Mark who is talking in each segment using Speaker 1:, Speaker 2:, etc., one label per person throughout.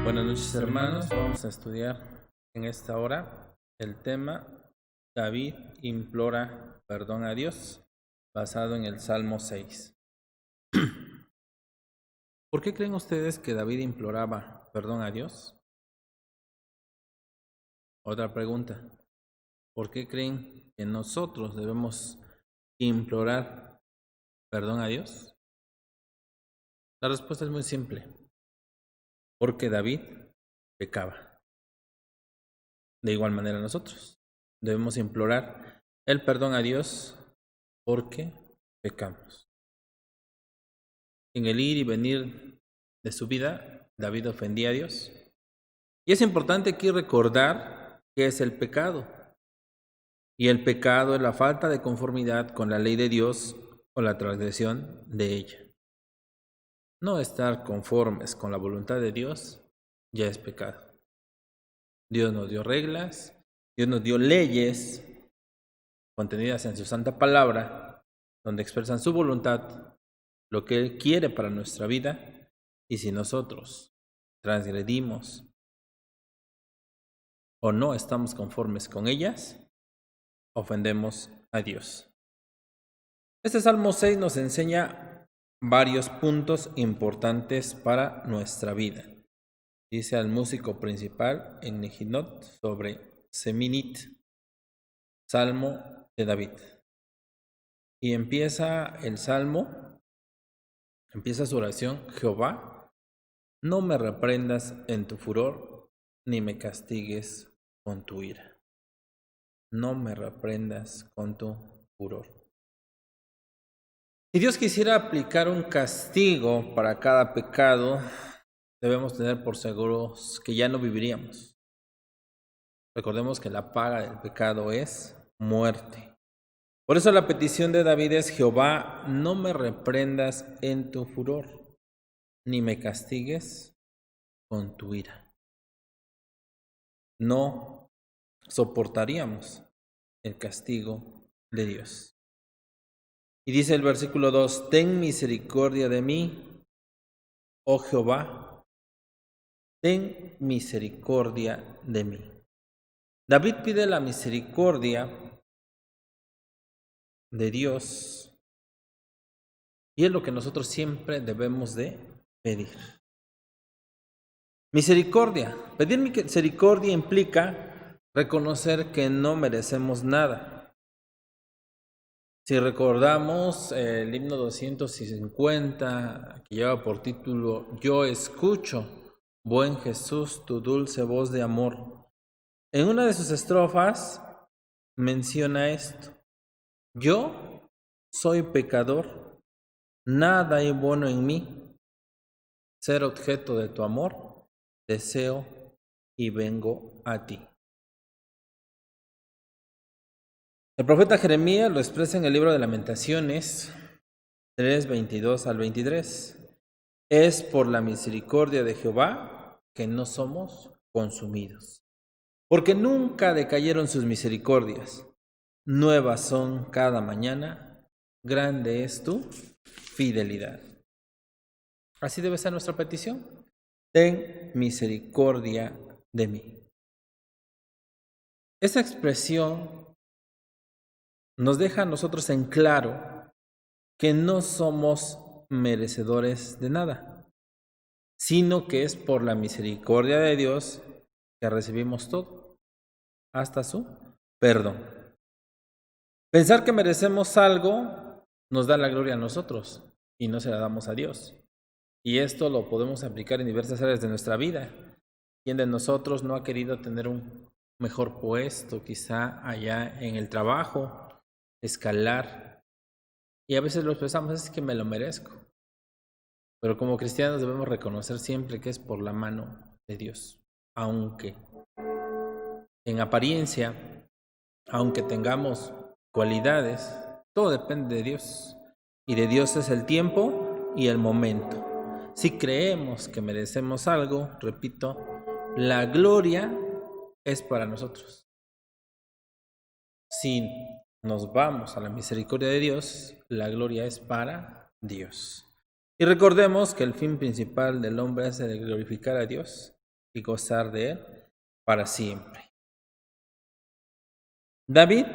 Speaker 1: Buenas noches, hermanos. Vamos a estudiar en esta hora el tema David implora perdón a Dios, basado en el Salmo 6. ¿Por qué creen ustedes que David imploraba perdón a Dios? Otra pregunta. ¿Por qué creen que nosotros debemos implorar perdón a Dios? La respuesta es muy simple. Porque David pecaba. De igual manera nosotros debemos implorar el perdón a Dios porque pecamos. En el ir y venir de su vida, David ofendía a Dios. Y es importante aquí recordar qué es el pecado. Y el pecado es la falta de conformidad con la ley de Dios o la transgresión de ella. No estar conformes con la voluntad de Dios ya es pecado. Dios nos dio reglas, Dios nos dio leyes contenidas en su santa palabra, donde expresan su voluntad, lo que Él quiere para nuestra vida, y si nosotros transgredimos o no estamos conformes con ellas, ofendemos a Dios. Este Salmo 6 nos enseña varios puntos importantes para nuestra vida. Dice al músico principal en Nejinot sobre Seminit, Salmo de David. Y empieza el Salmo, empieza su oración: Jehová, no me reprendas en tu furor, ni me castigues con tu ira. No me reprendas con tu furor. Si Dios quisiera aplicar un castigo para cada pecado, debemos tener por seguros que ya no viviríamos. Recordemos que la paga del pecado es muerte. Por eso la petición de David es: Jehová, no me reprendas en tu furor, ni me castigues con tu ira. No soportaríamos el castigo de Dios. Y dice el versículo 2, ten misericordia de mí, oh Jehová, ten misericordia de mí. David pide la misericordia de Dios y es lo que nosotros siempre debemos de pedir. Misericordia. Pedir misericordia implica reconocer que no merecemos nada. Si recordamos el himno 250, que lleva por título Yo escucho, buen Jesús, tu dulce voz de amor, en una de sus estrofas menciona esto: yo soy pecador, nada hay bueno en mí, ser objeto de tu amor, deseo y vengo a ti. El profeta Jeremías lo expresa en el libro de Lamentaciones 3, 22 al 23. Es por la misericordia de Jehová que no somos consumidos, porque nunca decayeron sus misericordias. Nuevas son cada mañana, grande es tu fidelidad. Así debe ser nuestra petición: ten misericordia de mí. Esta expresión nos deja a nosotros en claro que no somos merecedores de nada, sino que es por la misericordia de Dios que recibimos todo, hasta su perdón. Pensar que merecemos algo nos da la gloria a nosotros y no se la damos a Dios. Y esto lo podemos aplicar en diversas áreas de nuestra vida. ¿Quién de nosotros no ha querido tener un mejor puesto, quizá allá en el trabajo, escalar? Y a veces lo expresamos: es que me lo merezco. Pero como cristianos debemos reconocer siempre que es por la mano de Dios. Aunque en apariencia, aunque tengamos cualidades, todo depende de Dios. Y de Dios es el tiempo y el momento. Si creemos que merecemos algo, repito, la gloria es para nosotros. Si nos vamos a la misericordia de Dios, la gloria es para Dios. Y recordemos que el fin principal del hombre es el de glorificar a Dios y gozar de él para siempre. David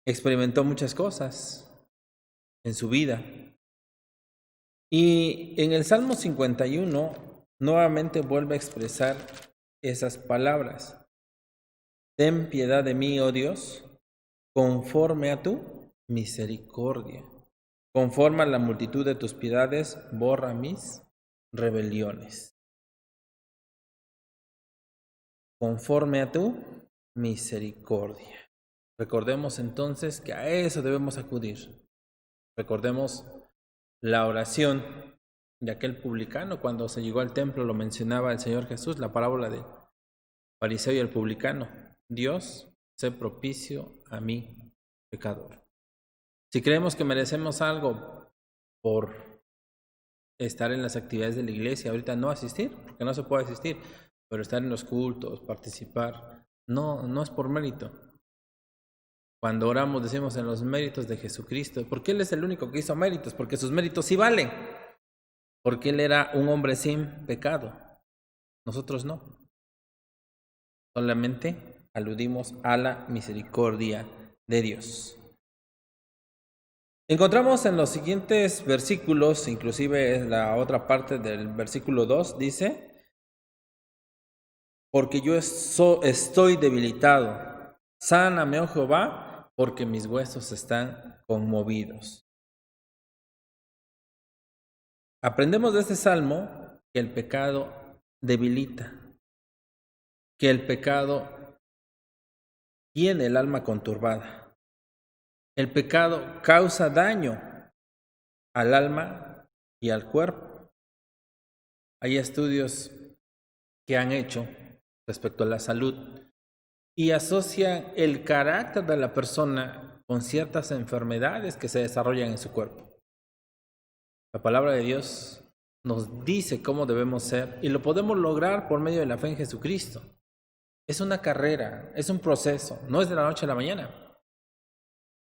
Speaker 1: experimentó muchas cosas en su vida. Y en el Salmo 51 nuevamente vuelve a expresar esas palabras. Ten piedad de mí, oh Dios, conforme a tu misericordia. Conforme a la multitud de tus piedades, borra mis rebeliones. Conforme a tu misericordia. Recordemos entonces que a eso debemos acudir. Recordemos la oración de aquel publicano cuando se llegó al templo, lo mencionaba el Señor Jesús, la parábola del fariseo y el publicano. Dios, sé propicio a mí, pecador. Si creemos que merecemos algo por estar en las actividades de la iglesia, ahorita no asistir, porque no se puede asistir, pero estar en los cultos, participar, no es por mérito. Cuando oramos decimos en los méritos de Jesucristo, porque Él es el único que hizo méritos, porque sus méritos sí valen, porque Él era un hombre sin pecado, nosotros no. Solamente aludimos a la misericordia de Dios. Encontramos en los siguientes versículos, inclusive en la otra parte del versículo 2, dice: porque yo estoy debilitado, sáname, oh Jehová, porque mis huesos están conmovidos. Aprendemos de este salmo que el pecado debilita, que el pecado tiene el alma conturbada. El pecado causa daño al alma y al cuerpo. Hay estudios que han hecho respecto a la salud y asocian el carácter de la persona con ciertas enfermedades que se desarrollan en su cuerpo. La palabra de Dios nos dice cómo debemos ser y lo podemos lograr por medio de la fe en Jesucristo. Es una carrera, es un proceso, no es de la noche a la mañana,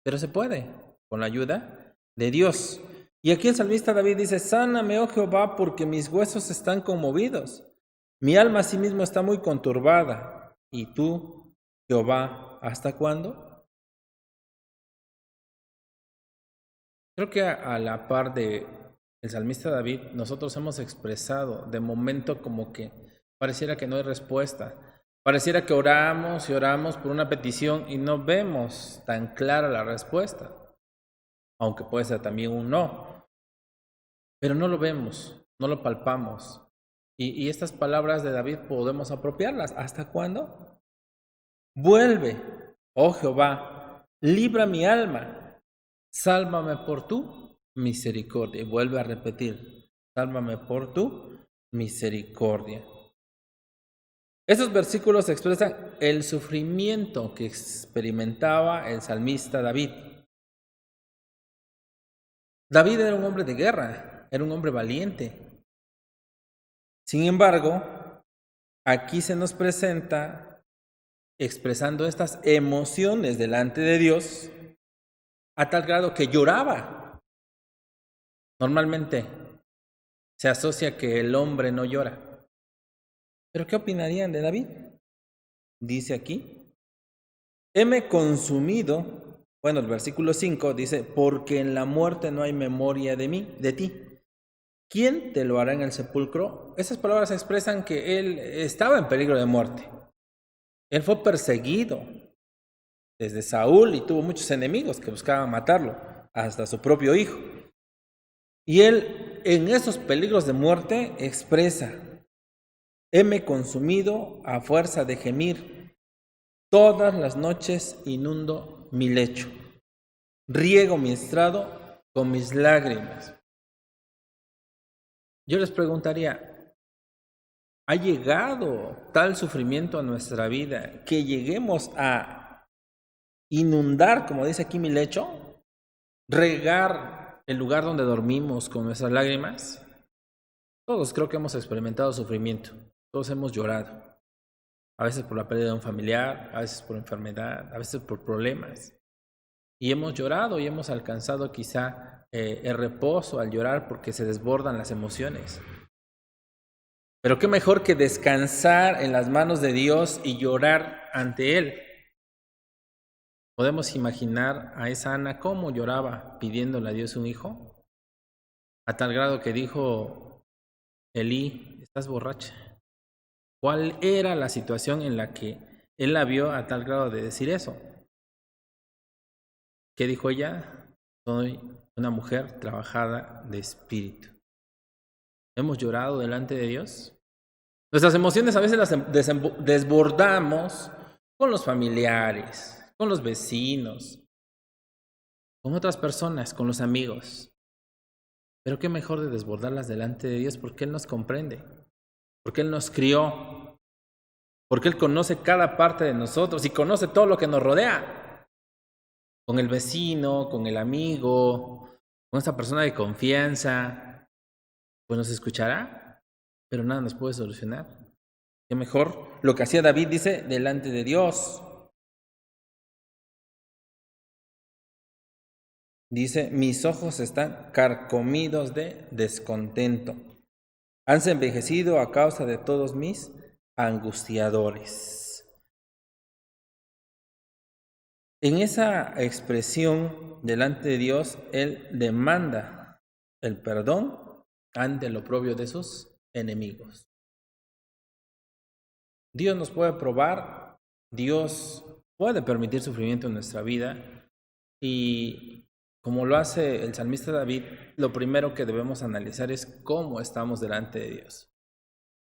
Speaker 1: pero se puede con la ayuda de Dios. Y aquí el salmista David dice: sáname, oh Jehová, porque mis huesos están conmovidos. Mi alma asimismo está muy conturbada. ¿Y tú, Jehová, hasta cuándo? Creo que a la par de el salmista David, nosotros hemos expresado de momento como que pareciera que no hay respuesta. Pareciera que oramos y oramos por una petición y no vemos tan clara la respuesta, aunque puede ser también un no. Pero no lo vemos, no lo palpamos. Y estas palabras de David podemos apropiarlas. ¿Hasta cuándo? Vuelve, oh Jehová, libra mi alma, sálvame por tu misericordia. Y vuelve a repetir: sálvame por tu misericordia. Estos versículos expresan el sufrimiento que experimentaba el salmista David. David era un hombre de guerra, era un hombre valiente. Sin embargo, aquí se nos presenta expresando estas emociones delante de Dios a tal grado que lloraba. Normalmente se asocia que el hombre no llora. ¿Pero qué opinarían de David? Dice aquí: heme consumido. Bueno, el versículo 5 dice: porque en la muerte no hay memoria de ti. ¿Quién te lo hará en el sepulcro? Esas palabras expresan que él estaba en peligro de muerte. Él fue perseguido desde Saúl y tuvo muchos enemigos que buscaban matarlo, hasta su propio hijo. Y él, en esos peligros de muerte, expresa: heme consumido a fuerza de gemir. Todas las noches inundo mi lecho. Riego mi estrado con mis lágrimas. Yo les preguntaría: ¿ha llegado tal sufrimiento a nuestra vida que lleguemos a inundar, como dice aquí, mi lecho? ¿Regar el lugar donde dormimos con nuestras lágrimas? Todos creo que hemos experimentado sufrimiento. Todos hemos llorado. A veces por la pérdida de un familiar, a veces por enfermedad, a veces por problemas. Y hemos llorado y hemos alcanzado quizá el reposo al llorar porque se desbordan las emociones. Pero qué mejor que descansar en las manos de Dios y llorar ante Él. ¿Podemos imaginar a esa Ana cómo lloraba pidiéndole a Dios un hijo? A tal grado que dijo Elí, estás borracha. ¿Cuál era la situación en la que él la vio a tal grado de decir eso? ¿Qué dijo ella? Soy una mujer trabajada de espíritu. ¿Hemos llorado delante de Dios? Nuestras emociones a veces las desbordamos con los familiares, con los vecinos, con otras personas, con los amigos. Pero qué mejor de desbordarlas delante de Dios porque Él nos comprende, porque Él nos crió, porque Él conoce cada parte de nosotros y conoce todo lo que nos rodea. Con el vecino, con el amigo, con esa persona de confianza, pues nos escuchará, pero nada nos puede solucionar. Qué mejor lo que hacía David, dice, delante de Dios. Dice, mis ojos están carcomidos de descontento. Hanse envejecido a causa de todos mis angustiadores. En esa expresión delante de Dios, Él demanda el perdón ante el oprobio de sus enemigos. Dios nos puede probar, Dios puede permitir sufrimiento en nuestra vida y como lo hace el salmista David, lo primero que debemos analizar es cómo estamos delante de Dios.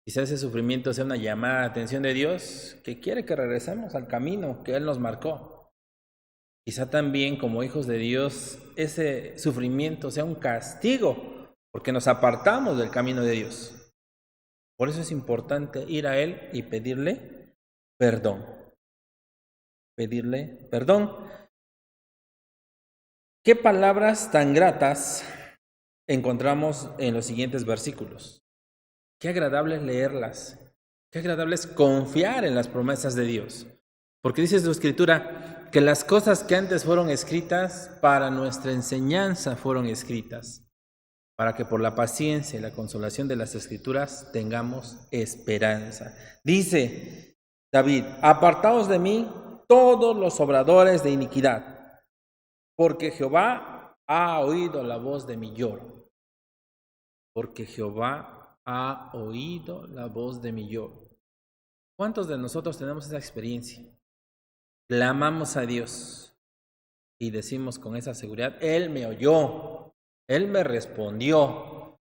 Speaker 1: Quizás ese sufrimiento sea una llamada de atención de Dios que quiere que regresemos al camino que Él nos marcó. Quizá también como hijos de Dios ese sufrimiento sea un castigo porque nos apartamos del camino de Dios. Por eso es importante ir a Él y pedirle perdón. Pedirle perdón. ¿Qué palabras tan gratas encontramos en los siguientes versículos? Qué agradable es leerlas. Qué agradable es confiar en las promesas de Dios. Porque dice su Escritura que las cosas que antes fueron escritas para nuestra enseñanza fueron escritas, para que por la paciencia y la consolación de las Escrituras tengamos esperanza. Dice David, apartaos de mí todos los obradores de iniquidad, porque Jehová ha oído la voz de mi lloro. Porque Jehová ha oído la voz de mi lloro. ¿Cuántos de nosotros tenemos esa experiencia? Clamamos a Dios y decimos con esa seguridad, Él me oyó, Él me respondió,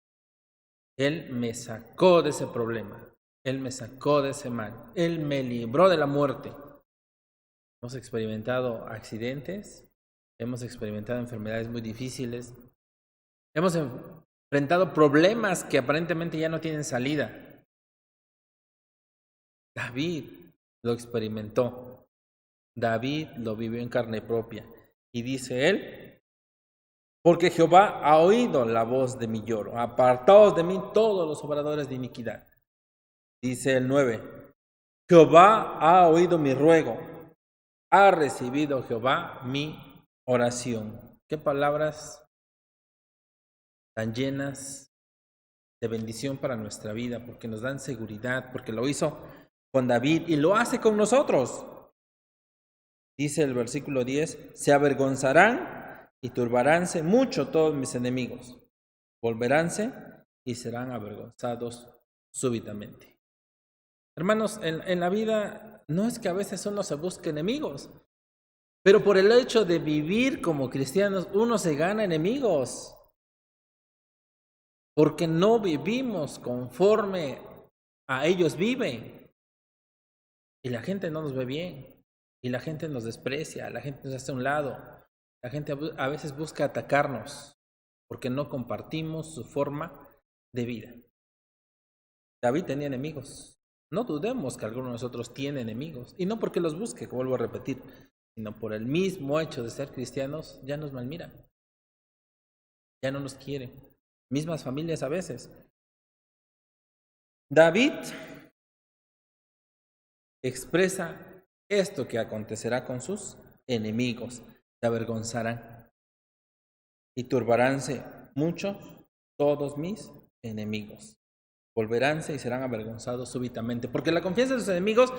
Speaker 1: Él me sacó de ese problema, Él me sacó de ese mal, Él me libró de la muerte. Hemos experimentado accidentes, hemos experimentado enfermedades muy difíciles, hemos enfrentado problemas que aparentemente ya no tienen salida. David lo experimentó, David lo vivió en carne propia y dice él, porque Jehová ha oído la voz de mi lloro, apartaos de mí todos los obradores de iniquidad. Dice el 9, Jehová ha oído mi ruego, ha recibido Jehová mi oración. Qué palabras tan llenas de bendición para nuestra vida, porque nos dan seguridad, porque lo hizo con David y lo hace con nosotros. Dice el versículo 10, se avergonzarán y turbaránse mucho todos mis enemigos, volveránse y serán avergonzados súbitamente. Hermanos, en la vida no es que a veces uno se busque enemigos, pero por el hecho de vivir como cristianos uno se gana enemigos, porque no vivimos conforme a ellos viven y la gente no nos ve bien. Y la gente nos desprecia, la gente nos hace a un lado, la gente a veces busca atacarnos porque no compartimos su forma de vida. David tenía enemigos. No dudemos que alguno de nosotros tiene enemigos. Y no porque los busque, como vuelvo a repetir, sino por el mismo hecho de ser cristianos, ya nos malmiran. Ya no nos quieren. Mismas familias a veces. David expresa esto que acontecerá con sus enemigos, se avergonzarán y turbaránse mucho todos mis enemigos. volveránse y serán avergonzados súbitamente, porque la confianza de sus enemigos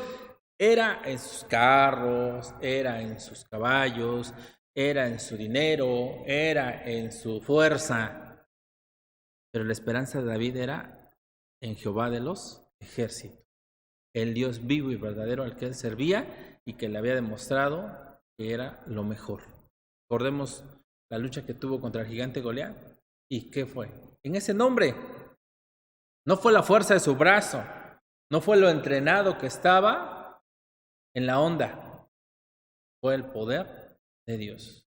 Speaker 1: era en sus carros, era en sus caballos, era en su dinero, era en su fuerza. Pero la esperanza de David era en Jehová de los ejércitos, el Dios vivo y verdadero al que él servía y que le había demostrado que era lo mejor. Recordemos la lucha que tuvo contra el gigante Goliat. ¿Y qué fue? En ese nombre. No fue la fuerza de su brazo, no fue lo entrenado que estaba en la onda, fue el poder de Dios.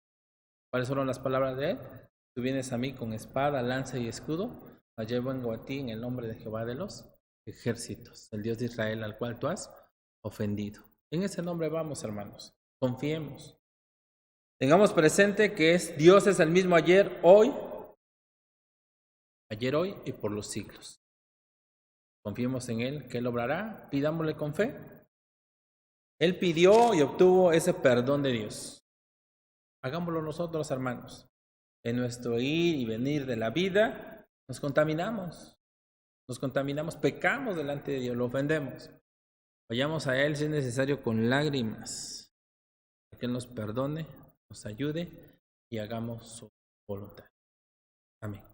Speaker 1: ¿Cuáles fueron las palabras de él? Tú vienes a mí con espada, lanza y escudo, allá vengo a ti en el nombre de Jehová de los ejércitos, el Dios de Israel al cual tú has ofendido. En ese nombre vamos, hermanos, confiemos. Tengamos presente que Dios es el mismo ayer, hoy y por los siglos. Confiemos en Él, que Él obrará, pidámosle con fe. Él pidió y obtuvo ese perdón de Dios. Hagámoslo nosotros, hermanos. En nuestro ir y venir de la vida, nos contaminamos, pecamos delante de Dios, lo ofendemos. Vayamos a Él si es necesario con lágrimas, para que Él nos perdone, nos ayude y hagamos su voluntad. Amén.